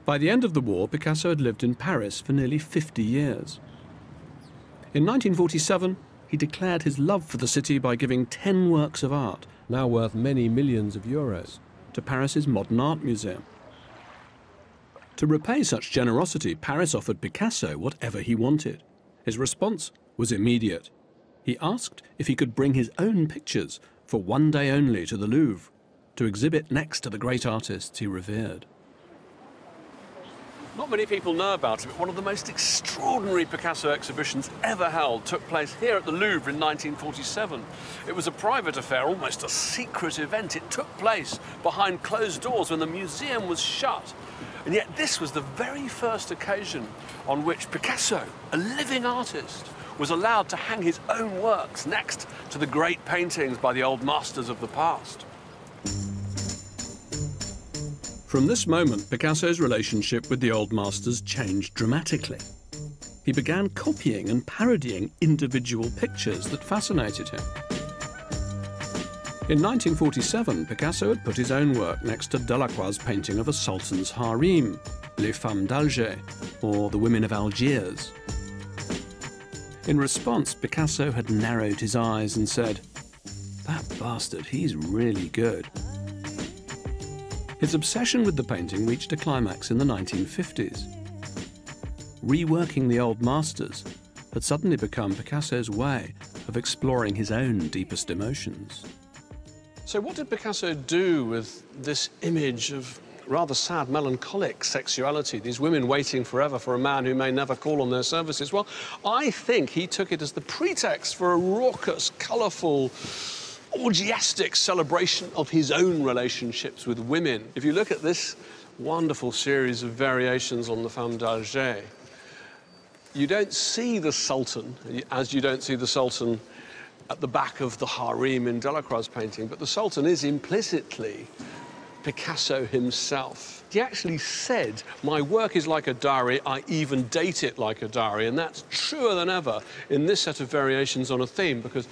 By the end of the war, Picasso had lived in Paris for nearly 50 years. In 1947, he declared his love for the city by giving 10 works of art, now worth many millions of euros, to Paris's Modern Art Museum. To repay such generosity, Paris offered Picasso whatever he wanted. His response was immediate. He asked if he could bring his own pictures for one day only to the Louvre, to exhibit next to the great artists he revered. Not many people know about it, but one of the most extraordinary Picasso exhibitions ever held took place here at the Louvre in 1947. It was a private affair, almost a secret event. It took place behind closed doors when the museum was shut. And yet this was the very first occasion on which Picasso, a living artist, was allowed to hang his own works next to the great paintings by the old masters of the past. From this moment, Picasso's relationship with the old masters changed dramatically. He began copying and parodying individual pictures that fascinated him. In 1947, Picasso had put his own work next to Delacroix's painting of a sultan's harem, Les Femmes d'Alger, or The Women of Algiers. In response, Picasso had narrowed his eyes and said, "That bastard, he's really good." His obsession with the painting reached a climax in the 1950s. Reworking the old masters had suddenly become Picasso's way of exploring his own deepest emotions. So what did Picasso do with this image of rather sad, melancholic sexuality, these women waiting forever for a man who may never call on their services? Well, I think he took it as the pretext for a raucous, colourful, orgiastic celebration of his own relationships with women. If you look at this wonderful series of variations on the Femme d'Alger, you don't see the Sultan, as you don't see the Sultan at the back of the harem in Delacroix's painting, but the Sultan is implicitly Picasso himself. He actually said, "My work is like a diary, I even date it like a diary," and that's truer than ever in this set of variations on a theme, because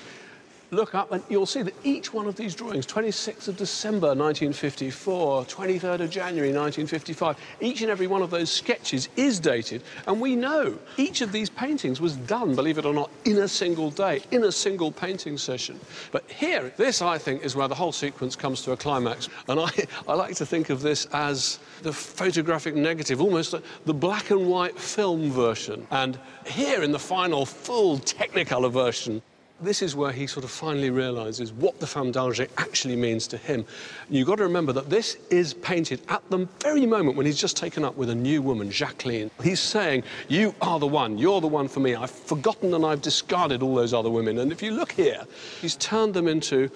look up and you'll see that each one of these drawings, 26th of December 1954, 23rd of January 1955, each and every one of those sketches is dated, and we know each of these paintings was done, believe it or not, in a single day, in a single painting session. But here, this, I think, is where the whole sequence comes to a climax, and I like to think of this as the photographic negative, almost the black and white film version. And here, in the final, full Technicolor version, this is where he sort of finally realises what the Femme d'Alger actually means to him. You've got to remember that this is painted at the very moment when he's just taken up with a new woman, Jacqueline. He's saying, "You are the one, you're the one for me. I've forgotten and I've discarded all those other women." And if you look here, he's turned them into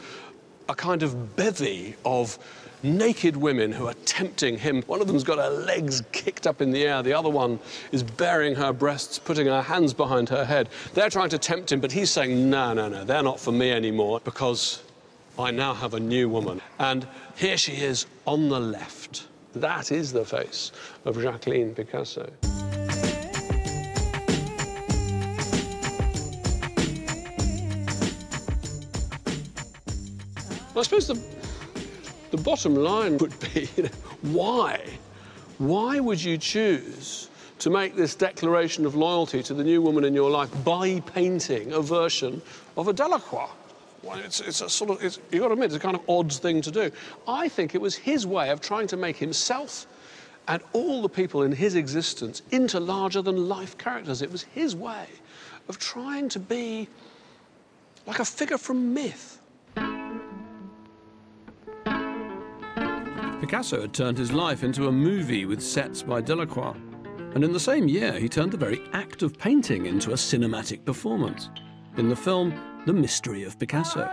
a kind of bevy of naked women who are tempting him. One of them's got her legs kicked up in the air. The other one is baring her breasts, putting her hands behind her head. They're trying to tempt him, but he's saying, no, no, no, they're not for me anymore, because I now have a new woman. And here she is on the left. That is the face of Jacqueline Picasso. I suppose the bottom line would be, why? Why would you choose to make this declaration of loyalty to the new woman in your life by painting a version of a Delacroix? Well, it's a sort of, you've got to admit, it's a kind of odd thing to do. I think it was his way of trying to make himself and all the people in his existence into larger-than-life characters. It was his way of trying to be like a figure from myth. Picasso had turned his life into a movie with sets by Delacroix. And in the same year, he turned the very act of painting into a cinematic performance in the film The Mystery of Picasso.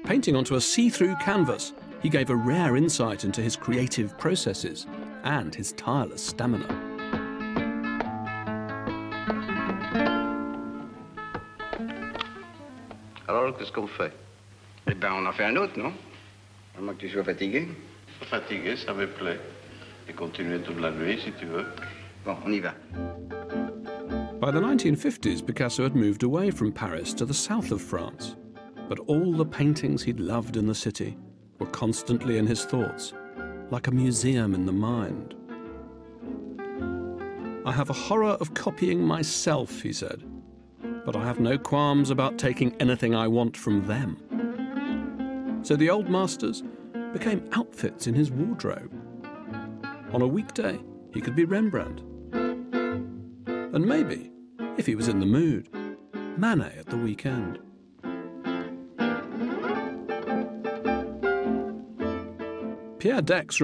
Painting onto a see-through canvas, he gave a rare insight into his creative processes and his tireless stamina. Alors, qu'est-ce qu'on fait? Eh ben, on en fait un autre, non? À moins que tu sois fatigué. Fatigué, ça me plaît. Et continuer toute la nuit, si tu veux. Bon, on y va. By the 1950s, Picasso had moved away from Paris to the south of France. But all the paintings he'd loved in the city were constantly in his thoughts, like a museum in the mind. I have a horror of copying myself, he said, but I have no qualms about taking anything I want from them. So the old masters became outfits in his wardrobe. On a weekday, he could be Rembrandt. And maybe, if he was in the mood, Manet at the weekend. Pierre Dex